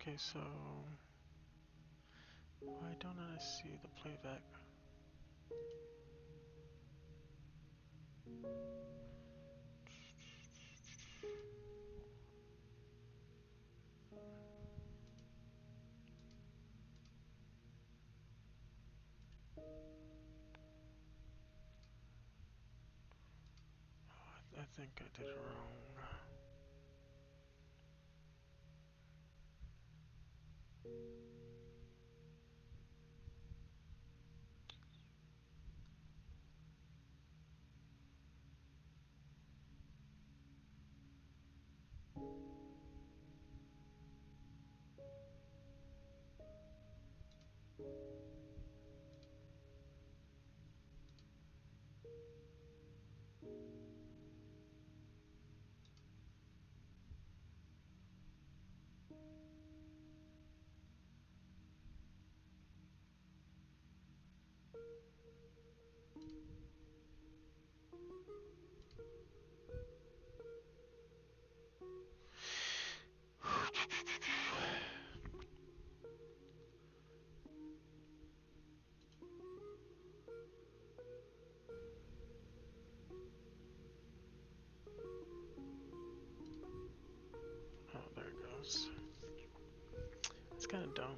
Okay, so why don't I see the playback? I think I did it wrong. Oh, there it goes. It's kind of dumb.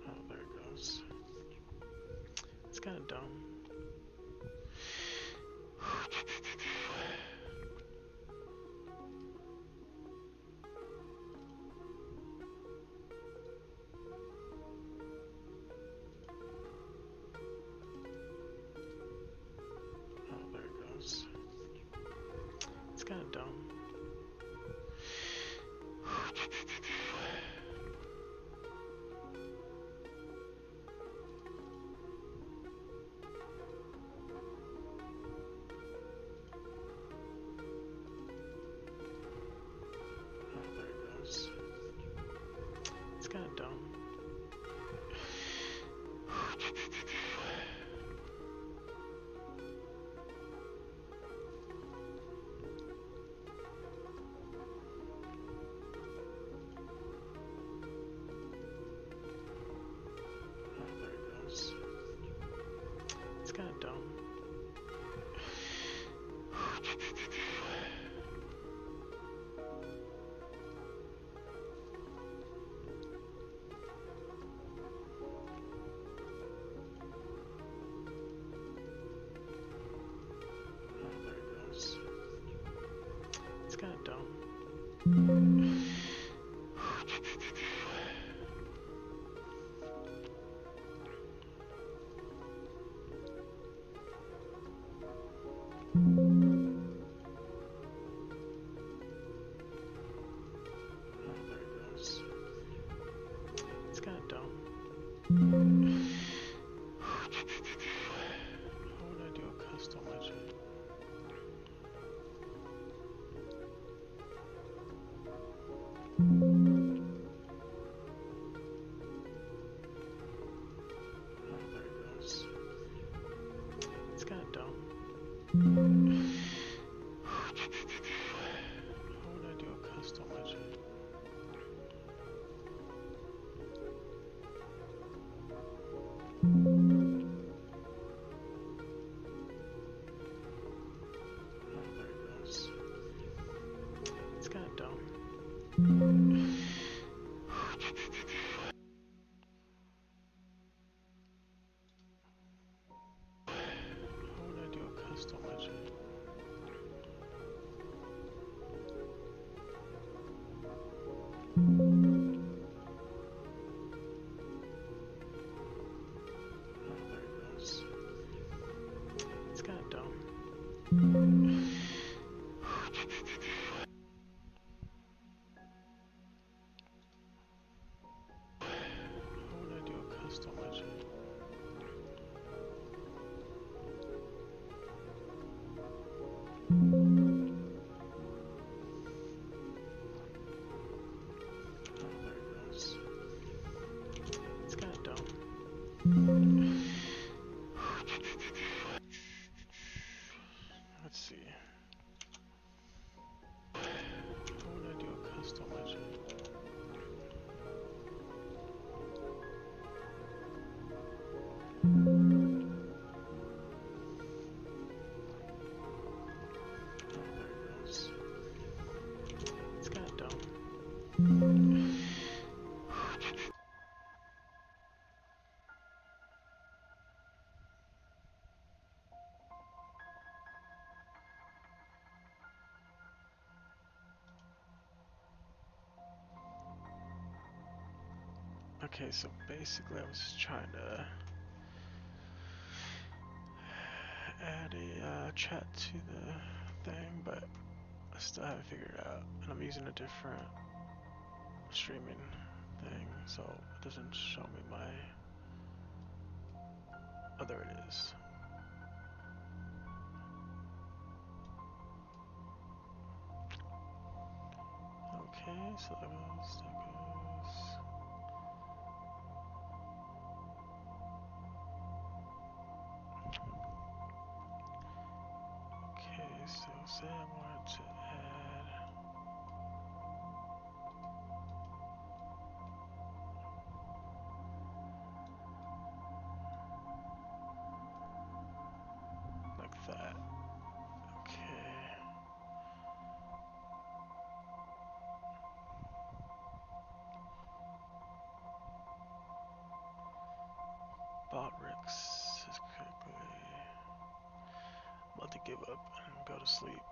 Oh, there it goes. It's kind of dumb. Oh, there it goes. It's kind of dumb. Oh, there it goes. It's kind of dumb. Oh, there it goes. It's kind of dumb. Oh, there it goes. It's kind of dumb. Oh, there it goes. It's kind of dumb. How would I do a custom widget? Oh, there it goes. It's kind of dumb. How would I do a custom widget? Oh, there it goes. It's kind of dumb. How would I do a custom widget? Oh, there it goes. It's kind of dumb. How would I do a custom widget? Oh, there it goes. It's kind of dumb. Okay, so basically I was just trying to add a chat to the thing, but I still haven't figured it out. And I'm using a different streaming thing, so it doesn't show me my... Oh, there it is. Okay, so that goes, that goes. Okay, so say I wanted to add... like that. Okay. Bot Rex is quickly... I'm about to give up and go to sleep.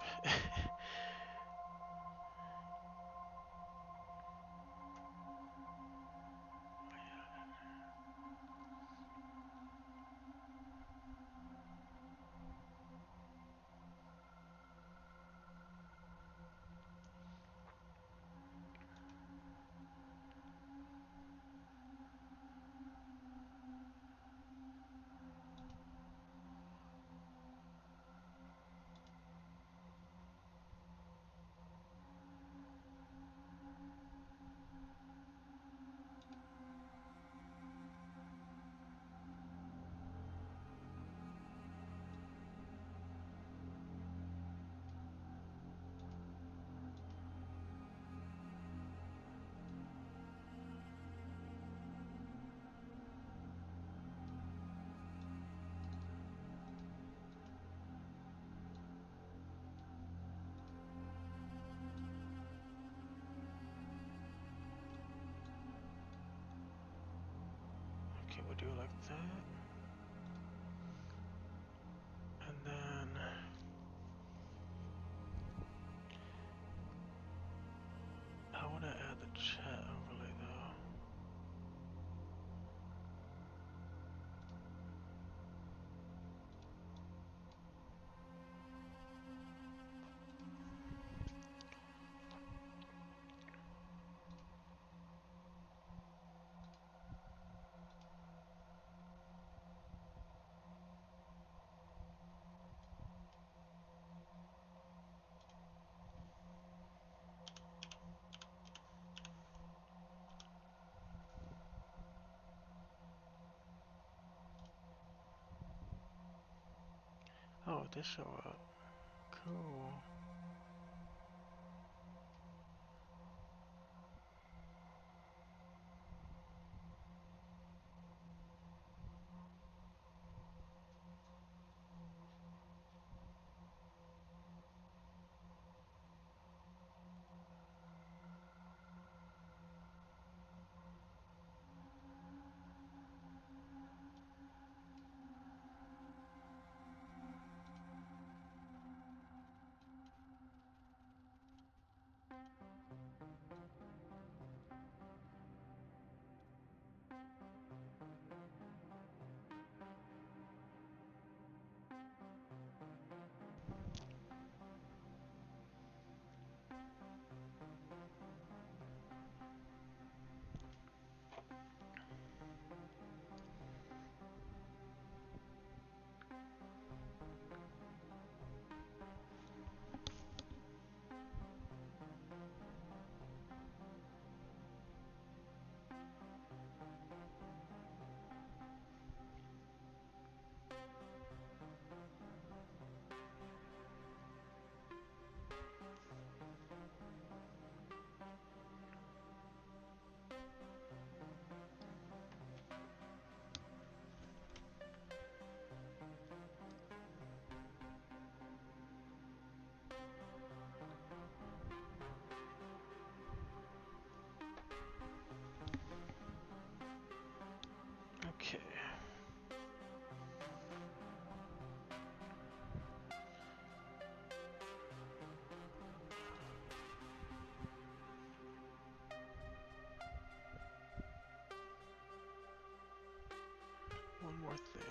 Okay, we'll do it like that. And then... I want to add the chat overlay though. Oh, it did show up. Cool. more thing.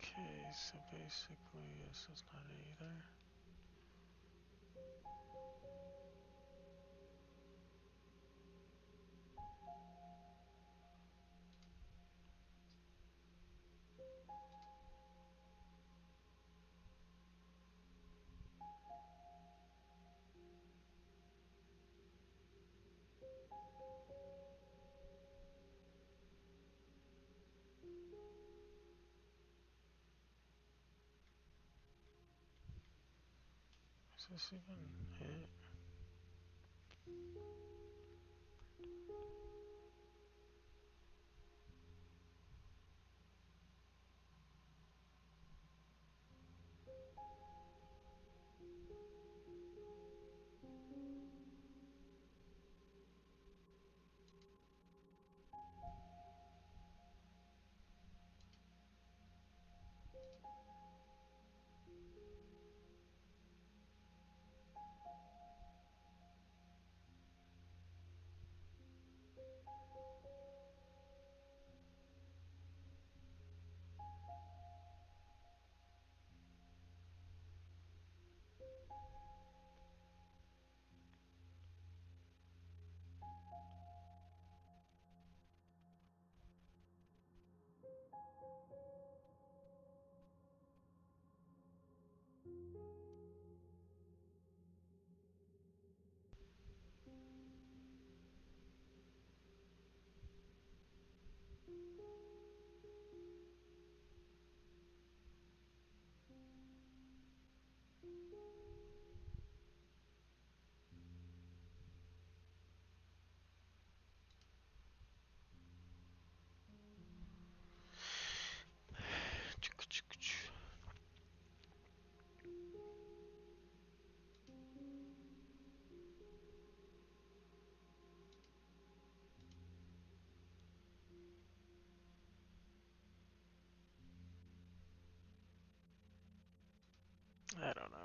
Okay, so basically this is not it either. Is this even it? I don't know.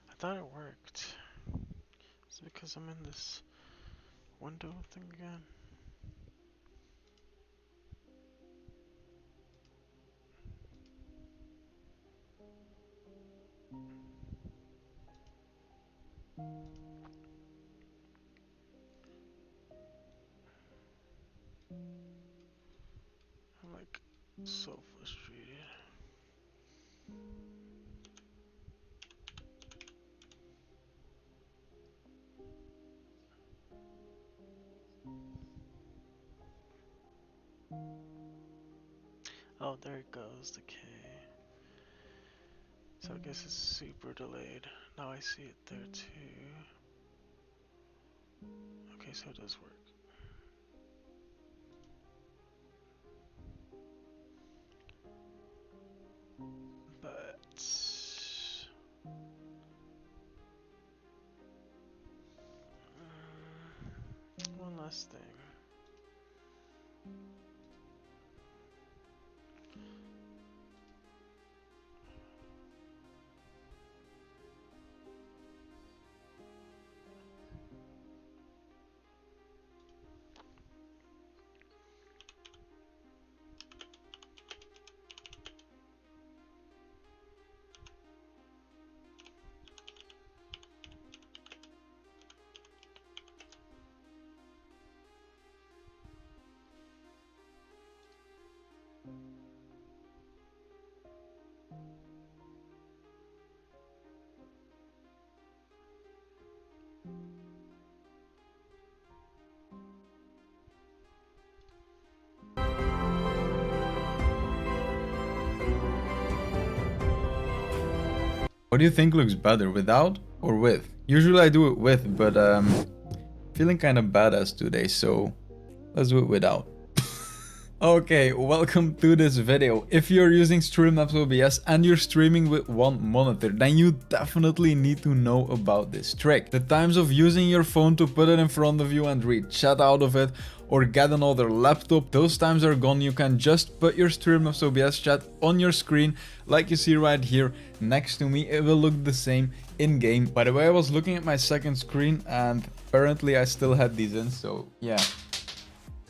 I thought it worked. Is it because I'm in this window thing again? So frustrated. Oh, there it goes, the K. So I guess it's super delayed. Now I see it there too. Okay, so it does work. But one last thing. What do you think looks better, without or with? Usually I do it with, but feeling kind of badass today, so let's do it without. Okay, welcome to this video. If you're using Streamlabs OBS and you're streaming with one monitor, then you definitely need to know about this trick. The times of using your phone to put it in front of you and read chat out of it, or get another laptop, those times are gone. You can just put your Streamlabs OBS chat on your screen, like you see right here next to me. It will look the same in game. By the way, I was looking at my second screen and apparently I still had these in, so yeah.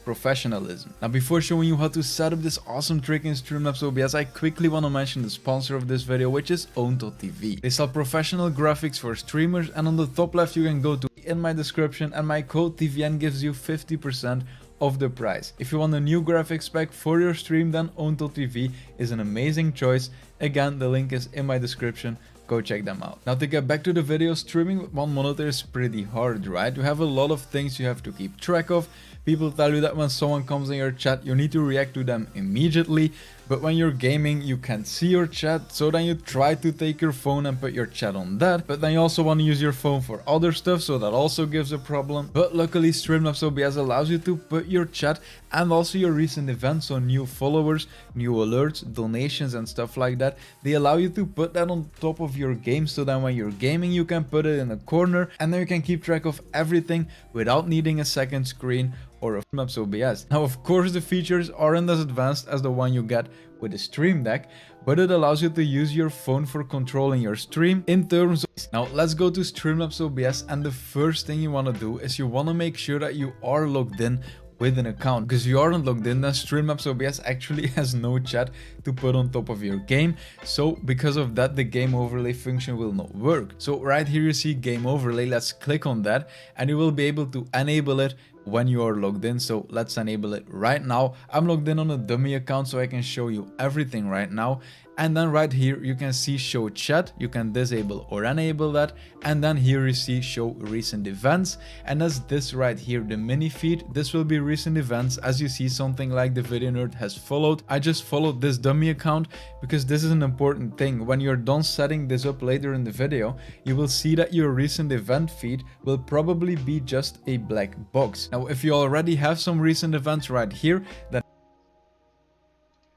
Professionalism. Now, before showing you how to set up this awesome trick in Streamlabs OBS, I quickly want to mention the sponsor of this video, which is Own.tv. They sell professional graphics for streamers, and on the top left you can go to in my description and my code TVN gives you 50% of the price. If you want a new graphics pack for your stream, then Own.tv is an amazing choice. Again, the link is in my description. Go check them out. Now, to get back to the video, streaming with one monitor is pretty hard, right? You have a lot of things you have to keep track of. People tell you that when someone comes in your chat, you need to react to them immediately. But when you're gaming, you can't see your chat, so then you try to take your phone and put your chat on that. But then you also want to use your phone for other stuff, so that also gives a problem. But luckily, Streamlabs OBS allows you to put your chat and also your recent events, so new followers, new alerts, donations and stuff like that. They allow you to put that on top of your game, so then when you're gaming, you can put it in a corner and then you can keep track of everything without needing a second screen or a Streamlabs OBS. Now, of course, the features aren't as advanced as the one you get with the Stream Deck, but it allows you to use your phone for controlling your stream in terms of... Now, let's go to Streamlabs OBS, and the first thing you want to do is you want to make sure that you are logged in with an account, because you aren't logged in, then Streamlabs OBS actually has no chat to put on top of your game. So because of that, the game overlay function will not work. So right here you see game overlay. Let's click on that and you will be able to enable it when you are logged in. So let's enable it right now. I'm logged in on a dummy account, so I can show you everything right now. And then right here you can see show chat. You can disable or enable that. And then here you see show recent events, and that's this right here, the mini feed. This will be recent events. As you see, something like the Video Nerd has followed. I just followed this dummy account because this is an important thing. When you're done setting this up later in the video, you will see that your recent event feed will probably be just a black box. Now, if you already have some recent events right here, then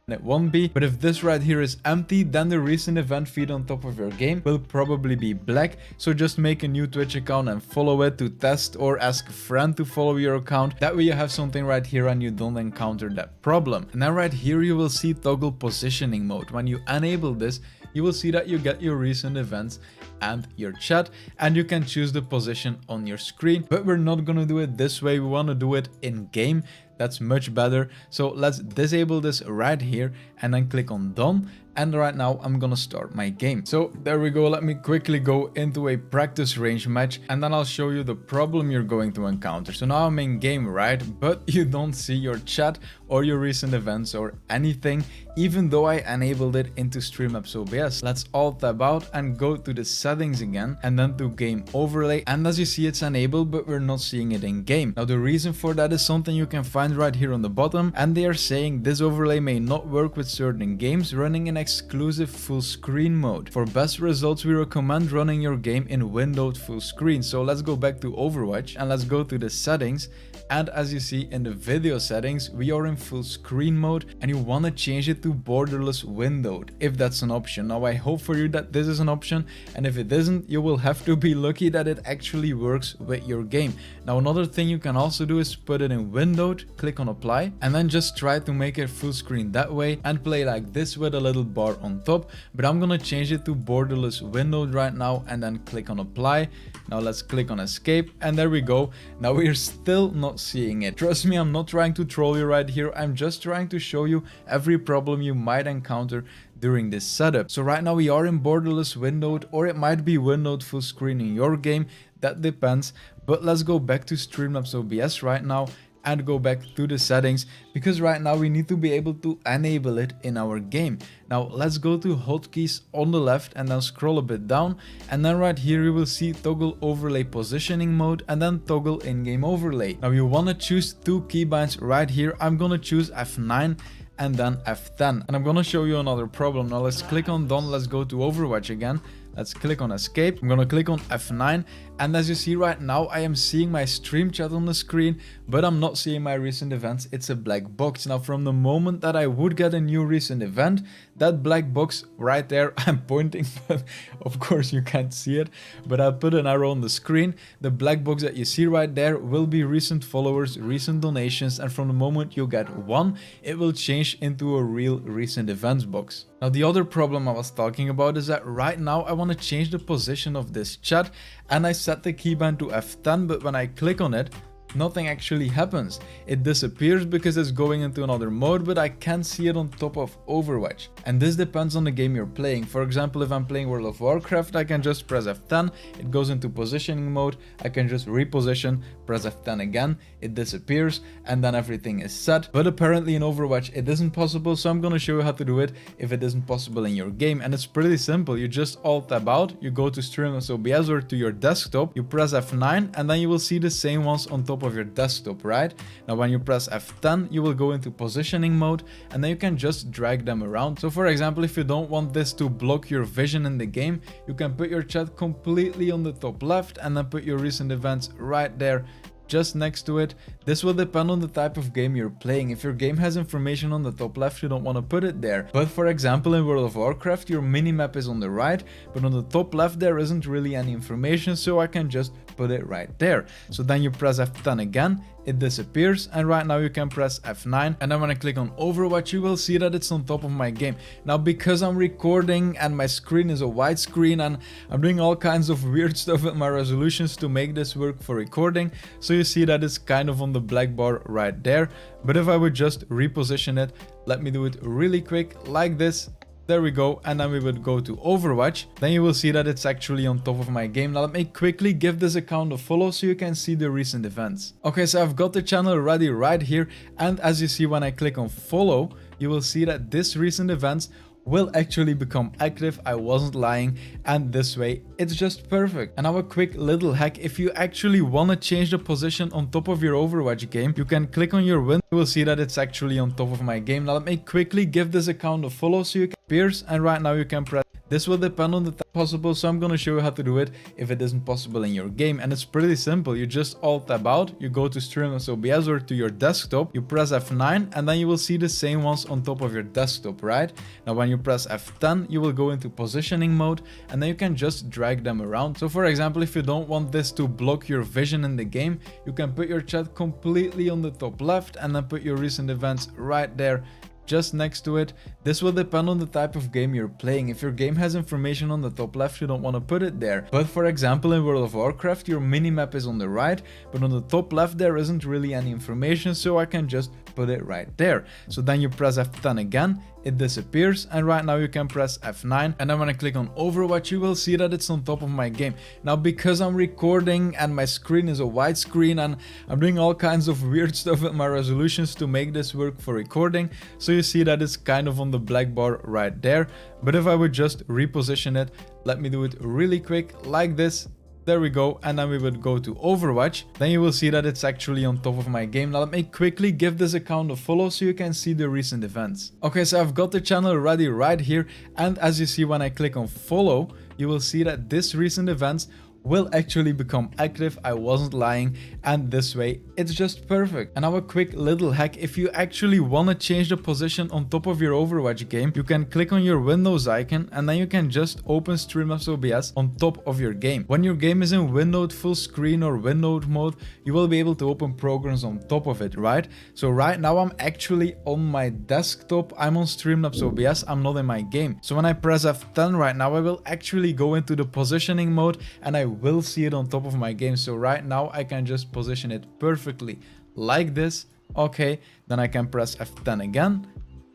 it won't be. But if this right here is empty, then the recent event feed on top of your game will probably be black. So just make a new Twitch account and follow it to test, or ask a friend to follow your account. That way you have something right here and you don't encounter that problem. And then right here you will see toggle positioning mode. When you enable this, you will see that you get your recent events and your chat, and you can choose the position on your screen. But we're not gonna do it this way. We want to do it in game. That's much better. So let's disable this right here and then click on done. And right now I'm gonna start my game. So there we go, let me quickly go into a practice range match and then I'll show you the problem you're going to encounter. So now I'm in game, right? But you don't see your chat or your recent events or anything, even though I enabled it into Streamlabs OBS. Let's alt tab out and go to the settings again and then to game overlay. And as you see, it's enabled, but we're not seeing it in game. Now the reason for that is something you can find right here on the bottom, and they are saying this overlay may not work with certain games running in exclusive full screen mode. For best results, we recommend running your game in windowed full screen. So let's go back to Overwatch and let's go to the settings. And as you see in the video settings, we are in full screen mode and you want to change it to borderless windowed, if that's an option. Now I hope for you that this is an option, and if it isn't, you will have to be lucky that it actually works with your game. Now another thing you can also do is put it in windowed, click on apply, and then just try to make it full screen that way and play like this with a little bar on top. But I'm gonna change it to borderless windowed right now and then click on apply. Now let's click on escape and there we go. Now we're still not seeing it. Trust me, I'm not trying to troll you right here. I'm just trying to show you every problem you might encounter during this setup. So right now we are in borderless windowed, or it might be windowed full screen in your game. That depends. But let's go back to Streamlabs OBS right now and go back to the settings, because right now we need to be able to enable it in our game. Now let's go to hotkeys on the left and then scroll a bit down, and then right here you will see toggle overlay positioning mode and then toggle in-game overlay. Now you want to choose two keybinds right here. I'm gonna choose F9 and then F10, and I'm gonna show you another problem. Now let's click on done, let's go to Overwatch again. Let's click on escape. I'm gonna click on F9, and as you see right now, I am seeing my stream chat on the screen, but I'm not seeing my recent events. It's a black box. Now from the moment that I would get a new recent event, that black box right there, I'm pointing, but of course you can't see it, but I'll put an arrow on the screen. The black box that you see right there will be recent followers, recent donations, and from the moment you get one, it will change into a real recent events box. Now the other problem I was talking about is that right now I want to change the position of this chat, and I set the keybind to F10, but when I click on it, nothing actually happens. It disappears because it's going into another mode, but I can't see it on top of Overwatch. And this depends on the game you're playing. For example, if I'm playing World of Warcraft, I can just press F10, it goes into positioning mode, I can just reposition, press F10 again, it disappears, and then everything is set. But apparently in Overwatch it isn't possible, so I'm gonna show you how to do it if it isn't possible in your game. And it's pretty simple. You just alt tab out, you go to Streamlabs OBS or to your desktop, you press F9, and then you will see the same ones on top of your desktop, right? Now when you press F10, you will go into positioning mode, and then you can just drag them around. So for example, if you don't want this to block your vision in the game, you can put your chat completely on the top left and then put your recent events right there just next to it. This will depend on the type of game you're playing. If your game has information on the top left, you don't want to put it there. But for example, in World of Warcraft, your minimap is on the right, but on the top left there isn't really any information, so I can just put it right there. So then you press F10 again, it disappears, and right now you can press F9, and then when I click on Overwatch, you will see that it's on top of my game. Now because I'm recording and my screen is a widescreen and I'm doing all kinds of weird stuff with my resolutions to make this work for recording, so you see that it's kind of on the black bar right there. But if I would just reposition it, let me do it really quick like this. There we go, and then we would go to Overwatch. Then you will see that it's actually on top of my game. Now let me quickly give this account a follow so you can see the recent events. Okay, so I've got the channel ready right here, and as you see when I click on follow, you will see that this recent events will actually become active. I wasn't lying, and this way it's just perfect. And now a quick little hack: if you actually want to change the position on top of your Overwatch game, you can click on your window. You will see that it's actually on top of my game. Now let me quickly give this account a follow so you can appears, and right now you can press. This will depend on the time possible, so I'm gonna show you how to do it if it isn't possible in your game. And it's pretty simple. You just alt tab out, you go to Streamlabs OBS or to your desktop, you press F9, and then you will see the same ones on top of your desktop, right? Now when you press F10, you will go into positioning mode, and then you can just drag them around. So for example, if you don't want this to block your vision in the game, you can put your chat completely on the top left and then put your recent events right there, just next to it. This will depend on the type of game you're playing. If your game has information on the top left, you don't want to put it there. But for example, in World of Warcraft, your minimap is on the right, but on the top left there isn't really any information, so I can just put it right there. So then you press F10 again, it disappears, and right now you can press F9, and then when I click on Overwatch, you will see that it's on top of my game. Now because I'm recording and my screen is a widescreen and I'm doing all kinds of weird stuff with my resolutions to make this work for recording, so you see that it's kind of on the black bar right there. But if I would just reposition it, let me do it really quick like this. There we go, and then we would go to Overwatch. Then you will see that it's actually on top of my game. Now let me quickly give this account a follow so you can see the recent events. Okay, so I've got the channel ready right here, and as you see when I click on follow, you will see that this recent events will actually become active. I wasn't lying, and this way it's just perfect. And now a quick little hack: if you actually want to change the position on top of your Overwatch game, you can click on your Windows icon and then you can just open Streamlabs OBS on top of your game. When your game is in windowed full screen or windowed mode, you will be able to open programs on top of it, right? So right now I'm actually on my desktop, I'm on Streamlabs OBS, I'm not in my game. So when I press F10 right now, I will actually go into the positioning mode and I will see it on top of my game. So right now I can just position it perfectly like this. Okay, then I can press F10 again,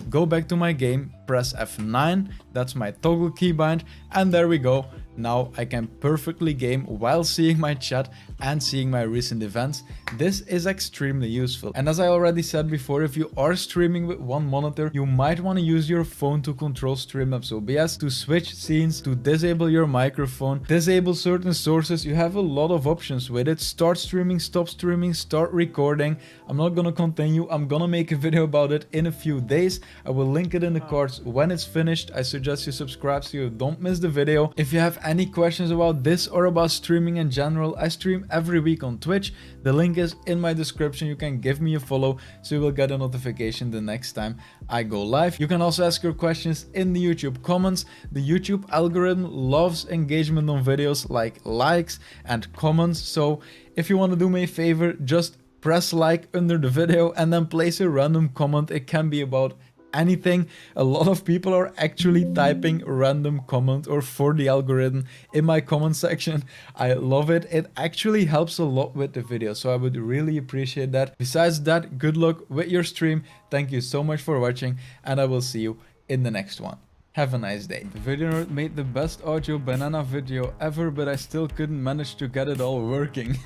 go back to my game, press F9, that's my toggle keybind, and there we go. Now I can perfectly game while seeing my chat and seeing my recent events. This is extremely useful. And as I already said before, if you are streaming with one monitor, you might want to use your phone to control Streamlabs OBS, to switch scenes, to disable your microphone, disable certain sources. You have a lot of options with it. Start streaming, stop streaming, start recording. I'm not gonna continue. I'm gonna make a video about it in a few days. I will link it in the cards when it's finished. I suggest you subscribe so you don't miss the video. If you have any questions about this or about streaming in general, I stream every week on Twitch. The link is in my description. You can give me a follow so you will get a notification the next time I go live. You can also ask your questions in the YouTube comments. The YouTube algorithm loves engagement on videos like likes and comments. So if you want to do me a favor, just press like under the video and then place a random comment. It can be about anything. A lot of people are actually typing random comment or for the algorithm in my comment section. I love it. It actually helps a lot with the video, so I would really appreciate that. Besides that, good luck with your stream. Thank you so much for watching, and I will see you in the next one. Have a nice day. The Video Nerd made the best audio banana video ever, but I still couldn't manage to get it all working.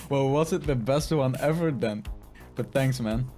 Well, was it the best one ever then? But thanks, man.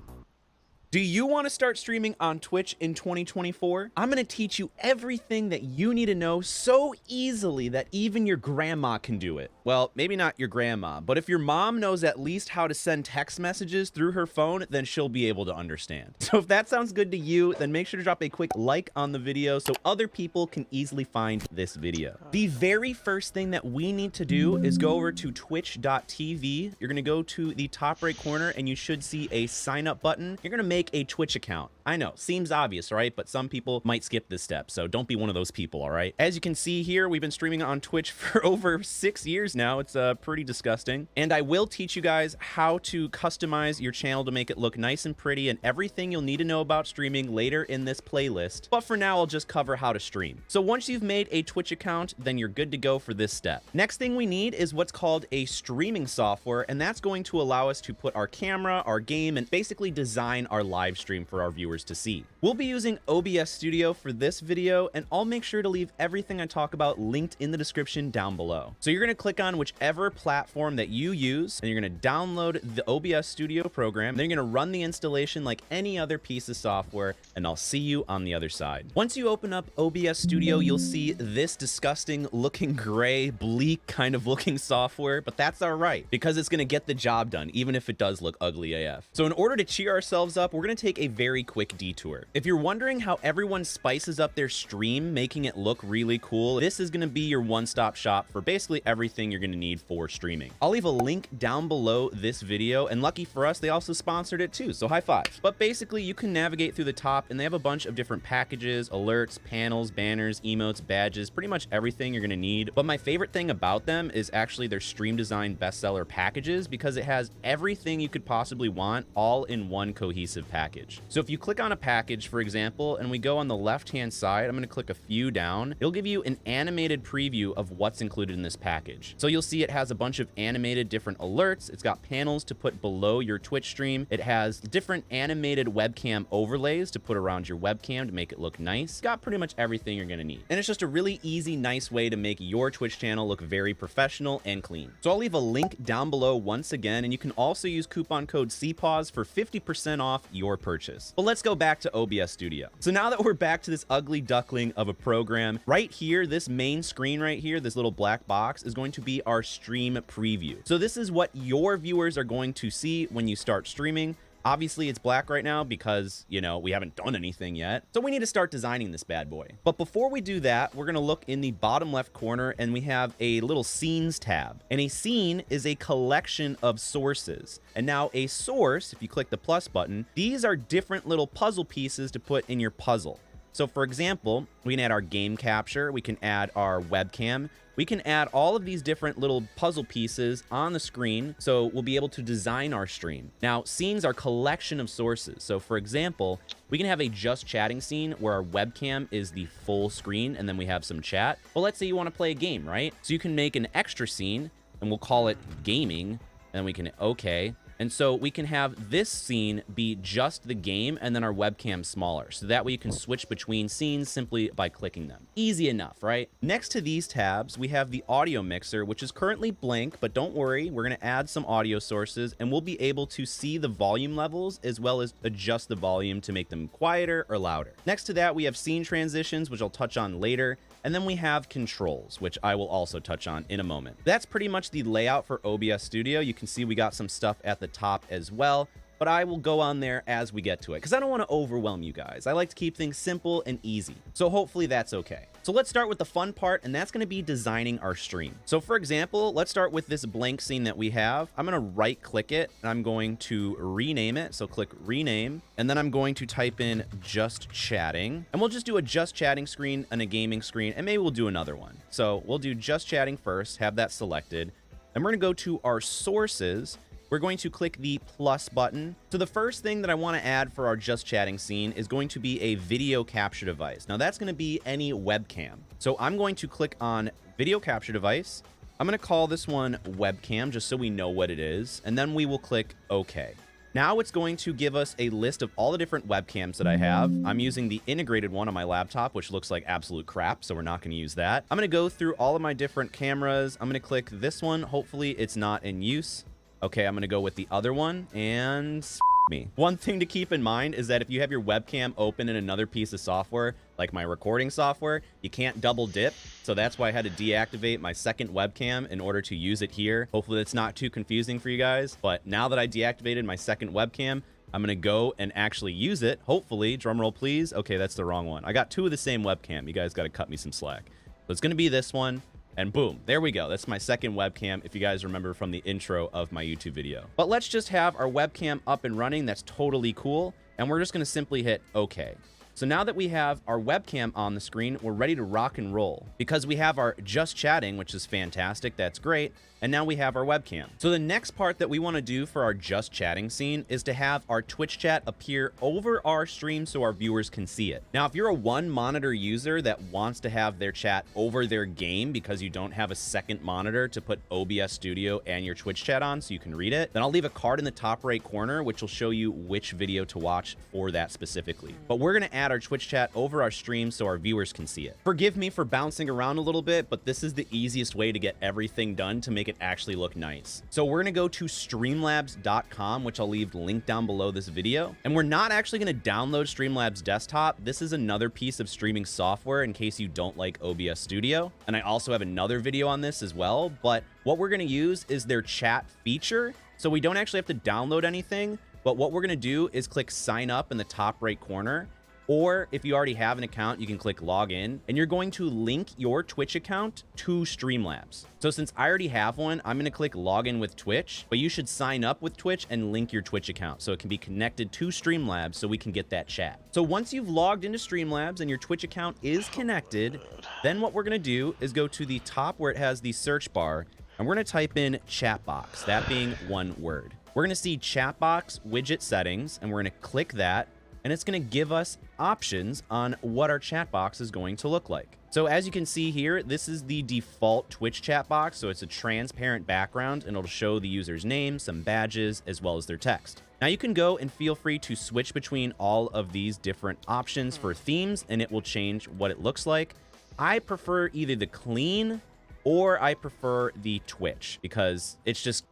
Do you want to start streaming on Twitch in 2024? I'm going to teach you everything that you need to know so easily that even your grandma can do it. Well, maybe not your grandma, but if your mom knows at least how to send text messages through her phone, then she'll be able to understand. So if that sounds good to you, then make sure to drop a quick like on the video so other people can easily find this video. The very first thing that we need to do is go over to twitch.tv. You're going to go to the top right corner and you should see a sign up button. You're going to make a Twitch account. I know, seems obvious, right? But some people might skip this step, so don't be one of those people, all right? As you can see here, we've been streaming on Twitch for over 6 years now. It's pretty disgusting. And I will teach you guys how to customize your channel to make it look nice and pretty and everything you'll need to know about streaming later in this playlist. But for now, I'll just cover how to stream. So once you've made a Twitch account, then you're good to go for this step. Next thing we need is what's called a streaming software, and that's going to allow us to put our camera, our game, and basically design our live stream for our viewers to see. We'll be using OBS Studio for this video, and I'll make sure to leave everything I talk about linked in the description down below. So you're going to click on whichever platform that you use, and you're going to download the OBS Studio program. Then you're going to run the installation like any other piece of software, and I'll see you on the other side. Once you open up OBS Studio, you'll see this disgusting looking gray, bleak kind of looking software, but that's all right because it's going to get the job done, even if it does look ugly AF. So in order to cheer ourselves up, we're going to take a very quick detour. If you're wondering how everyone spices up their stream, making it look really cool, this is going to be your one-stop shop for basically everything you're going to need for streaming. I'll leave a link down below this video, and lucky for us, they also sponsored it too, so high five. But basically, you can navigate through the top, and they have a bunch of different packages, alerts, panels, banners, emotes, badges, pretty much everything you're going to need. But my favorite thing about them is actually their Stream Design bestseller packages, because it has everything you could possibly want all in one cohesive interactive package. So if you click on a package, for example, and we go on the left-hand side, I'm going to click a few down. It'll give you an animated preview of what's included in this package. So you'll see it has a bunch of animated different alerts. It's got panels to put below your Twitch stream. It has different animated webcam overlays to put around your webcam to make it look nice. It's got pretty much everything you're going to need. And it's just a really easy, nice way to make your Twitch channel look very professional and clean. So I'll leave a link down below once again, and you can also use coupon code CPAWS for 50% off your purchase. But let's go back to OBS Studio. So now that we're back to this ugly duckling of a program, right here, this main screen right here, this little black box is going to be our stream preview. So this is what your viewers are going to see when you start streaming. Obviously, it's black right now because, you know, we haven't done anything yet. So we need to start designing this bad boy. But before we do that, we're going to look in the bottom left corner and we have a little scenes tab. And a scene is a collection of sources. And now a source, if you click the plus button, these are different little puzzle pieces to put in your puzzle. So for example, we can add our game capture, we can add our webcam, we can add all of these different little puzzle pieces on the screen, so we'll be able to design our stream. Now, scenes are a collection of sources. So for example, we can have a just chatting scene where our webcam is the full screen and then we have some chat. Well, let's say you want to play a game, right? So you can make an extra scene and we'll call it gaming, and then we can okay. And so we can have this scene be just the game and then our webcam smaller. So that way you can switch between scenes simply by clicking them. Easy enough, right? Next to these tabs, we have the audio mixer, which is currently blank, but don't worry, we're gonna add some audio sources and we'll be able to see the volume levels as well as adjust the volume to make them quieter or louder. Next to that, we have scene transitions, which I'll touch on later. And then we have controls, which I will also touch on in a moment. That's pretty much the layout for OBS Studio. You can see we got some stuff at the top as well, but I will go on there as we get to it because I don't want to overwhelm you guys. I like to keep things simple and easy. So hopefully that's okay. So let's start with the fun part, and that's going to be designing our stream. So for example, let's start with this blank scene that we have. I'm going to right click it and I'm going to rename it. So click rename, and then I'm going to type in just chatting, and we'll just do a just chatting screen and a gaming screen, and maybe we'll do another one. So we'll do just chatting first, have that selected, and we're going to go to our sources. We're going to click the plus button. So the first thing that I want to add for our just chatting scene is going to be a video capture device. Now that's going to be any webcam. So I'm going to click on video capture device. I'm going to call this one webcam just so we know what it is. And then we will click OK. Now it's going to give us a list of all the different webcams that I have. I'm using the integrated one on my laptop, which looks like absolute crap, so we're not going to use that. I'm going to go through all of my different cameras. I'm going to click this one. Hopefully it's not in use. Okay, I'm going to go with the other one, and me. One thing to keep in mind is that if you have your webcam open in another piece of software, like my recording software, you can't double dip. So that's why I had to deactivate my second webcam in order to use it here. Hopefully it's not too confusing for you guys. But now that I deactivated my second webcam, I'm going to go and actually use it. Hopefully, drumroll please. Okay, that's the wrong one. I got two of the same webcam. You guys got to cut me some slack. So it's going to be this one. And boom, there we go. That's my second webcam, if you guys remember from the intro of my YouTube video. But let's just have our webcam up and running. That's totally cool. And we're just going to simply hit OK. So now that we have our webcam on the screen, we're ready to rock and roll because we have our just chatting, which is fantastic. That's great. And now we have our webcam. So the next part that we want to do for our just chatting scene is to have our Twitch chat appear over our stream so our viewers can see it. Now, if you're a one monitor user that wants to have their chat over their game because you don't have a second monitor to put OBS Studio and your Twitch chat on so you can read it, then I'll leave a card in the top right corner, which will show you which video to watch for that specifically. But we're going to add our Twitch chat over our stream so our viewers can see it. Forgive me for bouncing around a little bit, but this is the easiest way to get everything done to make it actually look nice. So we're going to go to streamlabs.com, which I'll leave linked down below this video. And we're not actually going to download Streamlabs desktop. This is another piece of streaming software in case you don't like OBS Studio. And I also have another video on this as well. But what we're going to use is their chat feature. So we don't actually have to download anything. But what we're going to do is click sign up in the top right corner. Or if you already have an account, you can click login, and you're going to link your Twitch account to Streamlabs. So since I already have one, I'm going to click login with Twitch, but you should sign up with Twitch and link your Twitch account so it can be connected to Streamlabs so we can get that chat. So once you've logged into Streamlabs and your Twitch account is connected, then what we're going to do is go to the top where it has the search bar, and we're going to type in chat box, that being one word. We're going to see chat box widget settings, and we're going to click that, and it's going to give us options on what our chat box is going to look like. So as you can see here, this is the default Twitch chat box. So it's a transparent background, and it'll show the user's name, some badges, as well as their text. Now you can go and feel free to switch between all of these different options for themes, and it will change what it looks like. I prefer either the clean or I prefer the Twitch because it's just...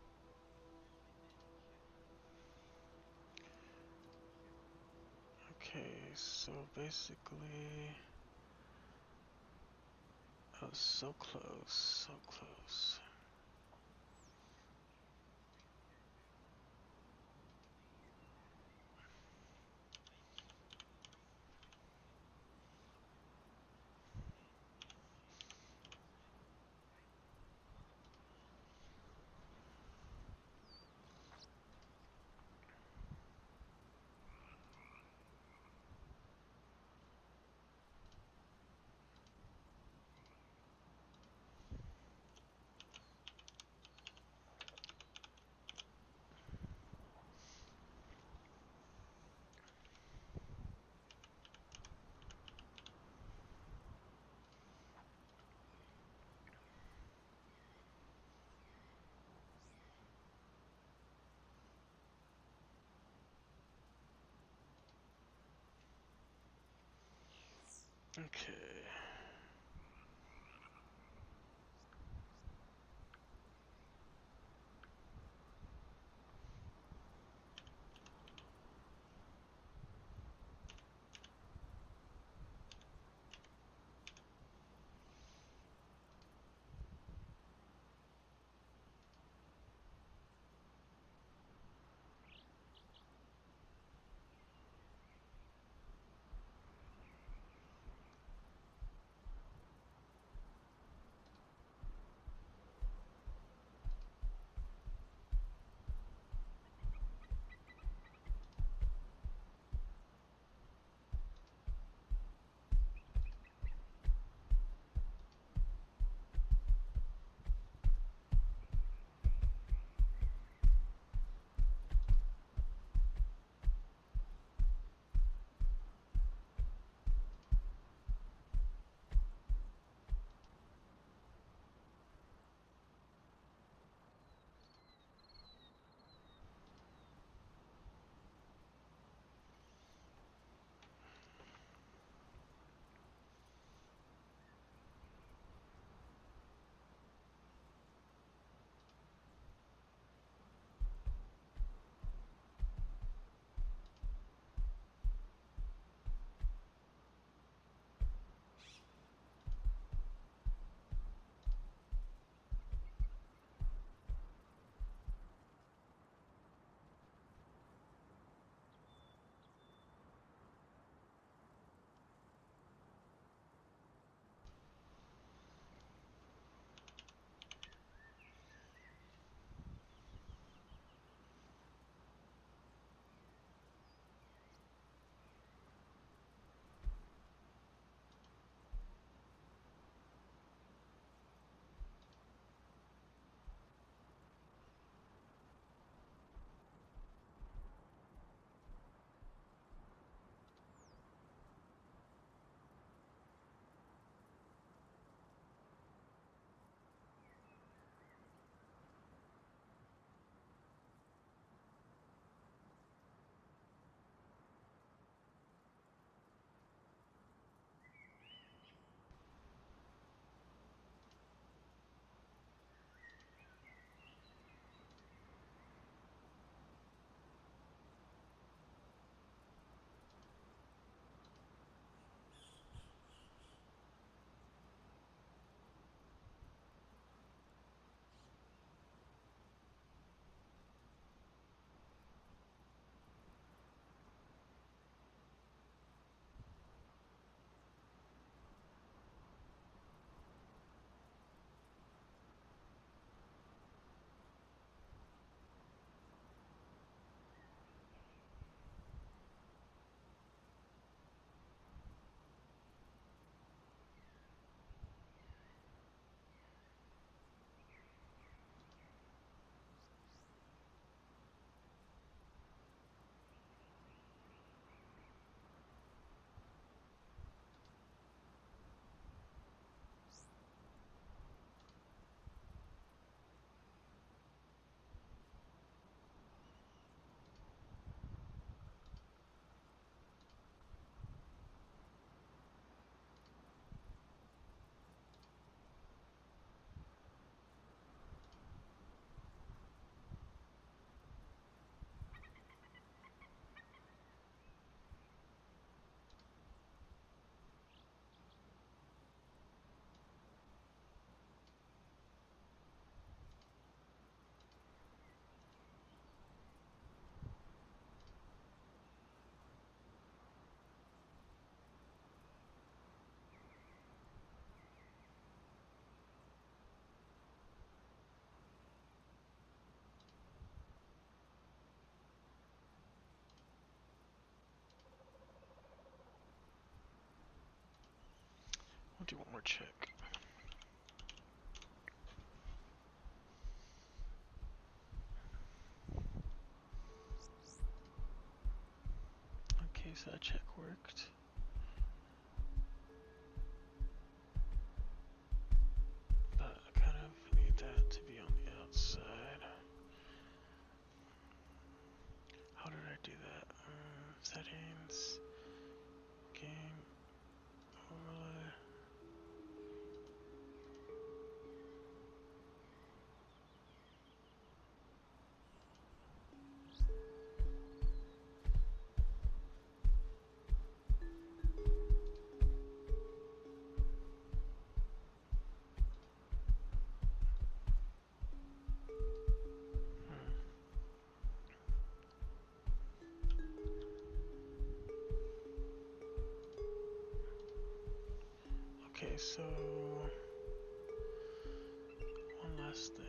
Okay, so basically, I was so close, so close. Okay. I'll do one more check. Okay, so that check worked. But I kind of need that to be on the outside. How did I do that? Settings, game, overlay. Okay, so one last thing.